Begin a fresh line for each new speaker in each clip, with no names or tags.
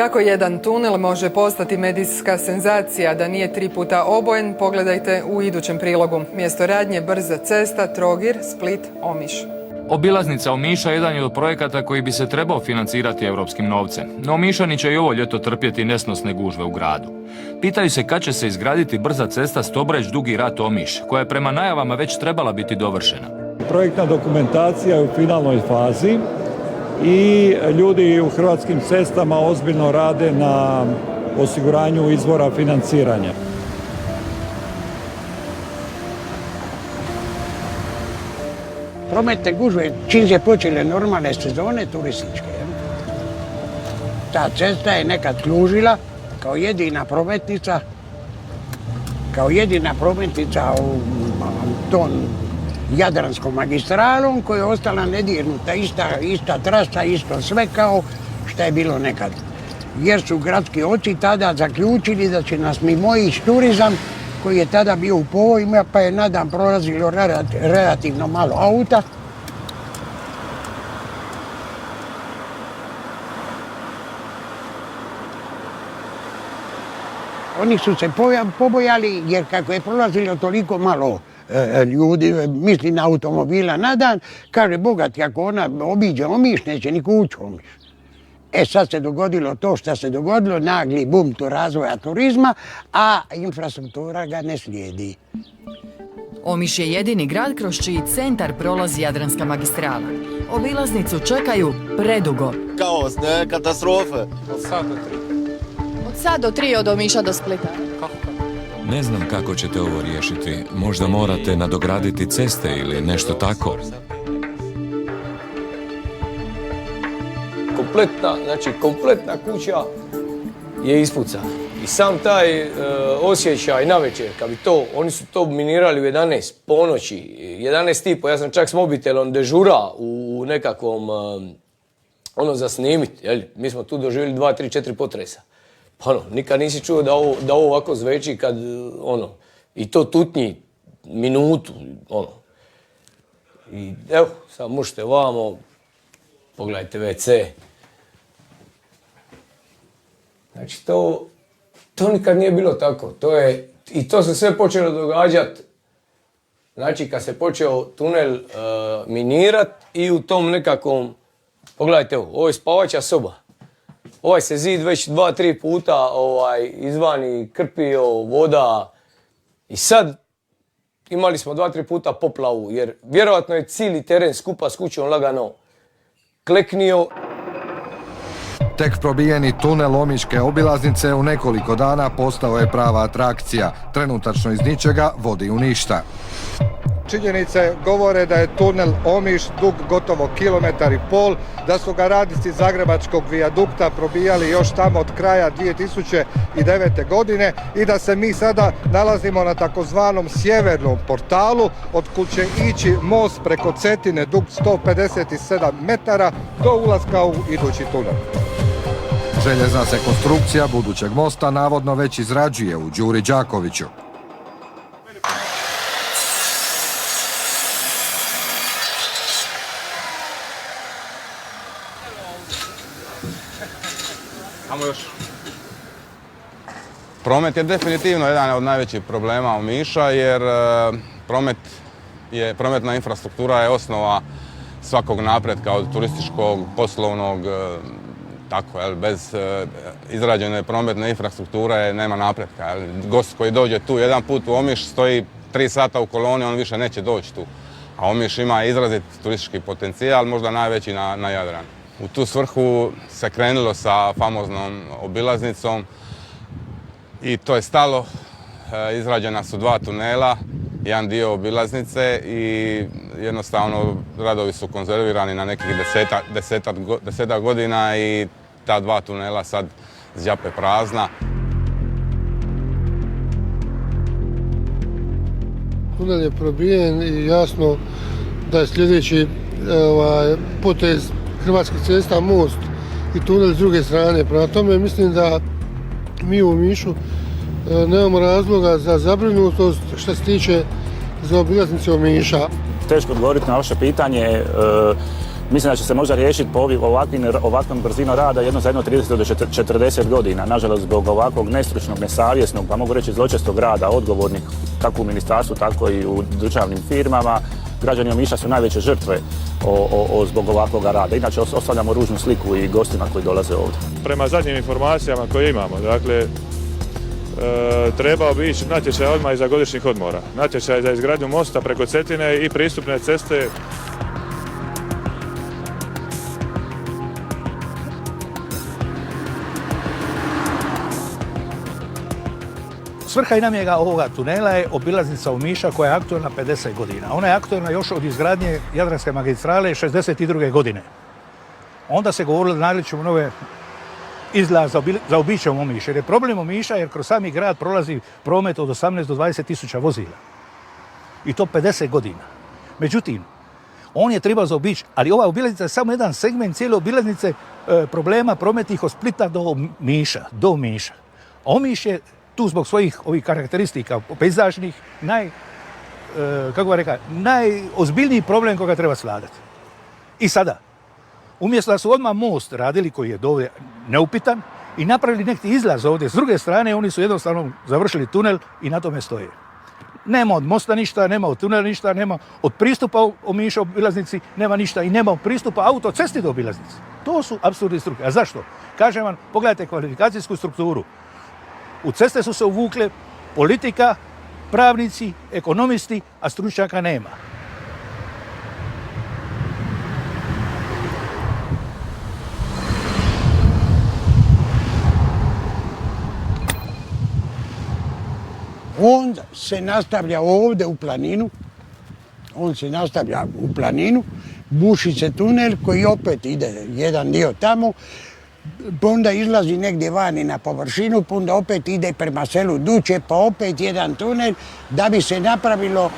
Kako jedan tunel može postati medijska senzacija da nije 3 puta obojen, pogledajte u idućem prilogu. Mjesto radnje brza cesta Trogir, Split, Omiš.
Obilaznica Omiša jedan je od projekata koji bi se trebao financirati europskim novcem, no Omišani će i ovo ljeto trpjeti nesnosne gužve u gradu. Pitaju se kad će se izgraditi brza cesta Stobreć-Dugi Rat Omiš, koja je prema najavama već trebala biti dovršena.
Projektna dokumentacija je u finalnoj fazi i ljudi u Hrvatskim cestama ozbiljno rade na osiguranju izvora financiranja.
Prometne gužve, čim se počele normalne sezone turističke. Ta cesta je nekad služila kao jedina prometnica u tom Jadranskom magistralom koja je ostala nedirnuta, ista trasa, isto sve kao što je bilo nekad. Jer su gradski oci tada zaključili da će nas mimoići turizam koji je tada bio u povojima, pa je na dan prolazilo relativno malo auta. Oni su se pobojali jer kako je prolazilo toliko malo ljudi, misli na automobila na dan, kaže bogati ako ona obiđe Omiš, neće niko ući u Omiš. Sad se dogodilo to što se dogodilo, nagli bum razvoja turizma, a infrastruktura ga ne slijedi.
Omiš je jedini grad kroz čiji centar prolazi Jadranska magistrala. Obilaznicu čekaju predugo.
Kaos, ne? Katastrofe.
Od sad do 3 od Omiša do Splita.
Ne znam kako ćete ovo riješiti. Možda morate nadograditi ceste ili nešto tako.
Kompletna kuća je ispucana. I sam taj osjećaj navečer, kad bi oni su to minirali u 11 ponoći, 11:30, ja sam čak s mobitelom dežura u nekakvom, za snimit, mi smo tu doživjeli 2, 3, 4 potresa. Pa nikad nisi čuo da ovo ovako zveči kad, i to tutnji minutu, I evo, sad možete ovamo, pogledajte WC. Znači, to nikad nije bilo tako. I to se sve počelo događati, znači, kad se počeo tunel minirat i u tom nekakvom, pogledajte ovo je spavača soba. Ovaj se zid već 2-3 puta izvani krpio, voda i sad imali smo 2-3 puta poplavu, jer vjerojatno je cijeli teren skupa s kućom lagano kleknio.
Tek probijeni tunel Omiške obilaznice u nekoliko dana postao je prava atrakcija. Trenutačno iz ničega vodi u ništa. Činjenice govore da je tunel Omiš dug gotovo 1,5 km, da su ga radnici Zagrebačkog vijadukta probijali još tamo od kraja 2009. godine i da se mi sada nalazimo na takozvanom sjevernom portalu od kud će ići most preko Cetine dug 157 metara do ulaska u idući tunel. Željezna se konstrukcija budućeg mosta navodno već izrađuje u Đuri Đakoviću.
Promet je definitivno jedan od najvećih problema Omiša jer prometna infrastruktura je osnova svakog napretka od turističkog, poslovnog, bez izrađene prometne infrastrukture nema napretka. Gost koji dođe tu jedan put u Omiš stoji 3 sata u koloni, on više neće doći tu. A Omiš ima izrazit turistički potencijal, možda najveći na Jadranu. U tu svrhu se krenulo sa famoznom obilaznicom i to je stalo. Izrađena su 2 tunela, jedan dio obilaznice i jednostavno radovi su konzervirani na nekih desetak godina i ta 2 tunela sad zjape prazna.
Tunel je probijen i jasno da je sljedeći potez Hrvatskih cesta most i tunel s druge strane. Prema tome mislim da mi u Omišu nemamo razloga za zabrinutost što se tiče za obilaznice Omiša.
Teško odgovoriti na vaše pitanje. Mislim da će se možda riješiti po ovakvom brzinom rada jedno za jedno 30 do 40 godina. Nažalost, zbog ovakvog nestručnog, nesavjesnog, pa mogu reći zločestog rada, odgovornih kako u ministarstvu, tako i u državnim firmama, građani Omiša su najveće žrtve zbog ovakvog rada. Inače, ostavljamo ružnu sliku i gostima koji dolaze ovdje.
Prema zadnjim informacijama koje imamo, dakle, trebao bi ići natječaj odmah iza godišnjih odmora. Natječaj za izgradnju mosta preko Cetine i pristupne ceste.
Svrha i namjera ovoga tunela je obilaznica Omiša koja je aktualna 50 godina. Ona je aktualna još od izgradnje Jadranske magistrale 62. godine. Onda se govorilo da naglićemo nove izlaz za običajom Omiša. Jer je problem Omiša jer kroz sami grad prolazi promet od 18 do 20 tisuća vozila. I to 50 godina. Međutim, on je trebao zaobići, ali ova obilaznica je samo jedan segment cijele obilaznice problema prometnih od Splita do Omiša. Omiš je tu zbog svojih ovih karakteristika pejzažnih najozbiljniji problem koga treba svladati. I sada, umjesto da su odmah most radili koji je dovde neupitan i napravili neki izlaz ovdje, s druge strane oni su jednostavno završili tunel i na tome stoje. Nema od mosta ništa, nema od tunela ništa, nema od pristupa Omiša obilaznici, nema ništa i nema od pristupa autocesti do obilaznice. To su apsurdne struke. A zašto? Kažem vam, pogledajte kvalifikacijsku strukturu. U ceste su se uvukle politika, pravnici, ekonomisti, a stručnjaka nema.
On se nastavlja ovdje u planinu, buši se tunel koji opet ide jedan dio tamo, pa onda izlazi negdje vani na površinu, pa onda opet ide prema selu Duče, pa opet jedan tunel, da bi se napravilo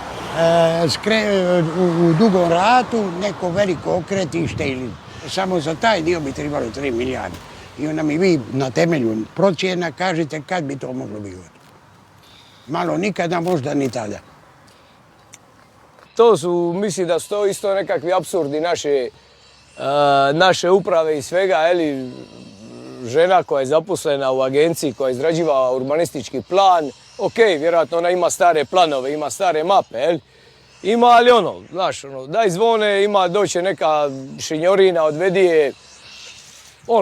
u Dugom Ratu neko veliko okretište ili samo za taj dio bi trebalo 3 milijarde. I onda mi vi na temelju procjena kažete kad bi to moglo biti. Malo nikada, možda ni tada.
To su, mislim da su to isto nekakvi apsurdi naše uprave i svega, žena koja je zaposlena u agenciji koja izrađiva urbanistički plan, ok, vjerojatno ona ima stare planove, ima stare mape, ima, ali daj zvone, ima doće neka šinjorina, odvedi je,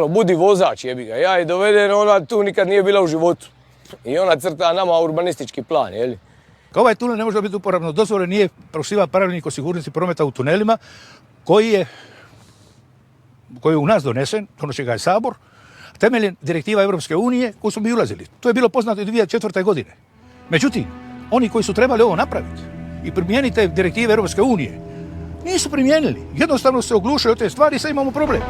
budi vozač, jebi ga, ja je doveden, ona tu nikad nije bila u životu. I ona crta nama urbanistički plan,
Ovaj tunel ne može biti uporabno dozvolen, nije proštiva pravilnik o sigurnosti prometa u tunelima, koji je u nas donesen, donosi ga je Sabor, temeljem direktiva Europske unije koju smo mi ulazili. To je bilo poznato i 2004. godine. Međutim, oni koji su trebali ovo napraviti i primijeniti te direktive Europske unije, nisu primijenili. Jednostavno se oglušaju od te stvari i sad imamo problem.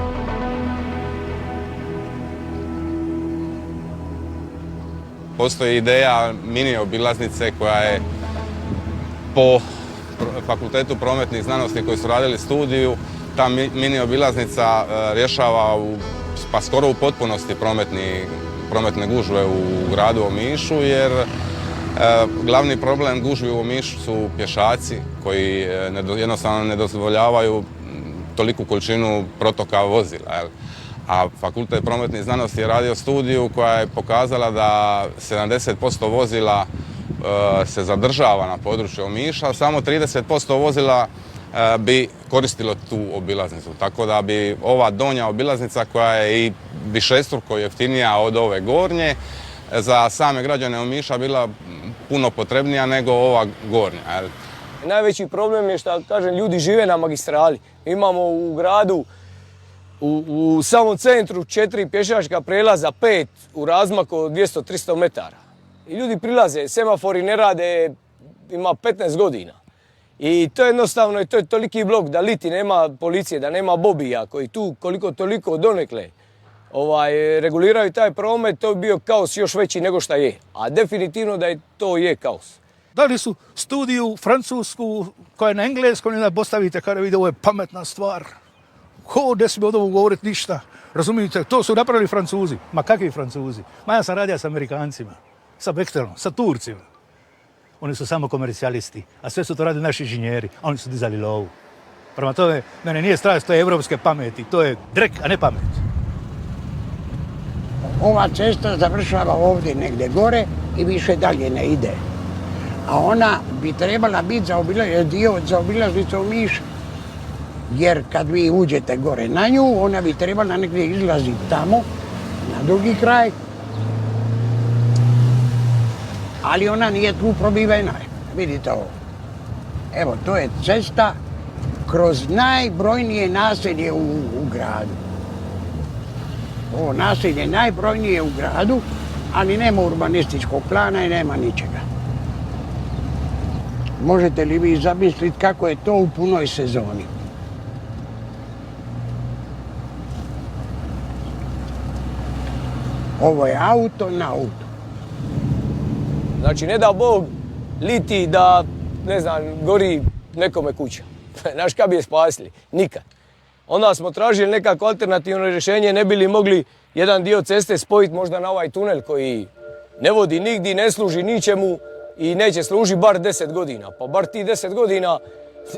Postoji ideja mini obilaznice koja je po Fakultetu prometnih znanosti koji su radili studiju, ta mini obilaznica rješava pa skoro u potpunosti prometne gužve u gradu Omišu, jer glavni problem gužvi u Omišu su pješaci koji jednostavno ne dozvoljavaju toliku količinu protoka vozila. A Fakultet prometnih znanosti je radio studiju koja je pokazala da 70% vozila se zadržava na području Omiša, samo 30% vozila bi koristilo tu obilaznicu. Tako da bi ova donja obilaznica koja je i višestruko jeftinija od ove gornje, za same građane Omiša bila puno potrebnija nego ova gornja.
Najveći problem je što, kažem, ljudi žive na magistrali. Imamo u gradu u samom centru 4 pješačka prelaza, 5 u razmaku od 200-300 metara. I ljudi prilaze, semafori ne rade, ima 15 godina. I to jednostavno, to je toliki blok da liti nema policije, da nema bobija koji tu koliko toliko donekle reguliraju taj promet, to bi bio kaos još veći nego šta je. A definitivno da to je kaos.
Dali su studiju francusku koja je na engleskom i da postavite kada vidi ovo je pametna stvar. Ko ne smije od ovog govoriti ništa? Razumijete, to su napravili Francuzi. Ma kakvi Francuzi? Ma ja sam radio s Amerikancima, sa Bechtelom, sa Turcima. Oni su samo komercijalisti, a sve su to radili naši inženjeri, a oni su dizali lovu. Prema tome, mene nije strah te evropske pameti, to je drek, a ne pamet.
Ova cesta završava ovdje negdje gore i više dalje ne ide. A ona bi trebala biti dio za obilaznicu Omiša. Jer kad vi uđete gore na nju, ona bi trebala negdje izlaziti tamo, na drugi kraj. Ali ona nije tu probivena. Vidite ovo. Evo, to je cesta kroz najbrojnije naselje u gradu. Ovo naselje je najbrojnije u gradu, ali nema urbanističkog plana i nema ničega. Možete li vi zamisliti kako je to u punoj sezoni? Ovo je auto na auto.
Znači, ne da Bog liti da, ne znam, gori nekome kuća. Znaš kad bi je spasili? Nikad. Onda smo tražili nekako alternativno rješenje, ne bi li mogli jedan dio ceste spojiti možda na ovaj tunel koji ne vodi nigdje, ne služi ničemu i neće služiti bar 10 godina. Pa bar ti 10 godina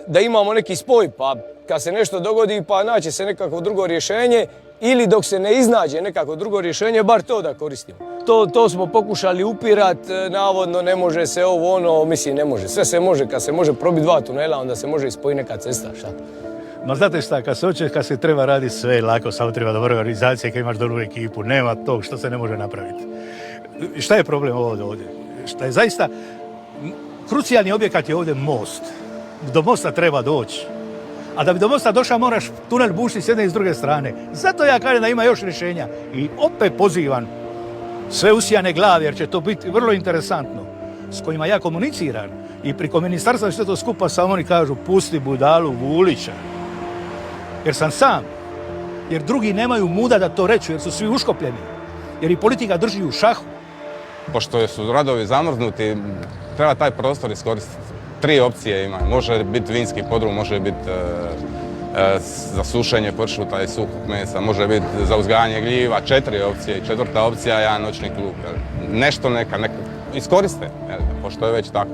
da imamo neki spoj, pa kad se nešto dogodi pa naće se nekako drugo rješenje ili dok se ne iznađe nekako drugo rješenje, bar to da koristimo. To smo pokušali upirat, navodno ne može se ovo ono, mislim ne može. Sve se može, kad se može probiti 2 tunela, onda se može ispojiti neka cesta, šta?
Ma znate šta, kad se treba raditi sve je lako, samo treba dobra organizacija, kad imaš dobru ekipu, nema tog što se ne može napraviti. Šta je problem ovdje? Šta je zaista, krucijalni objekat je ovdje most. Do mosta treba doći. A da bi do mosta došao moraš tunel bušiti s jedne i s druge strane. Zato ja kažem da ima još rješenja. I opet pozivam sve usijane glave, jer će to biti vrlo interesantno, s kojima ja komuniciram. I preko ministarstva sve to skupa samo oni kažu pusti budalu Vulića. Jer sam sam. Jer drugi nemaju muda da to reću, jer su svi uškopljeni. Jer i politika drži u šahu.
Pošto su radovi zamrznuti, treba taj prostor iskoristiti. 3 opcije ima. Može biti vinski podrum, može biti za sušenje pršuta i suhog mesa, može biti za uzgajanje gljiva, 4 opcije i 4. opcija je jedan noćni klub. Nešto neka iskoriste, pošto je već tako.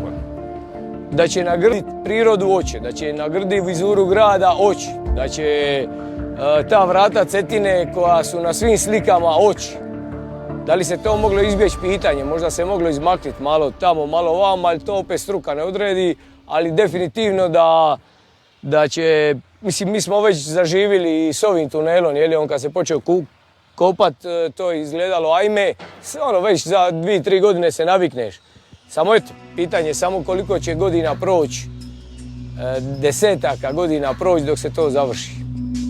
Da će nagrditi prirodu oči, da će nagrditi vizuru grada oči, da će ta vrata Cetine koja su na svim slikama oči. Da li se to moglo izbjeći pitanje, možda se moglo izmaknuti malo tamo, malo vamo, ali to opet struka ne odredi, ali definitivno da će, mislim, mi smo već zaživjeli s ovim tunelom, jer on kad se počeo kopat, to je izgledalo ajme, ono već za 2-3 godine se navikneš. Samo eto, pitanje je samo koliko će godina proći, desetaka godina proći dok se to završi.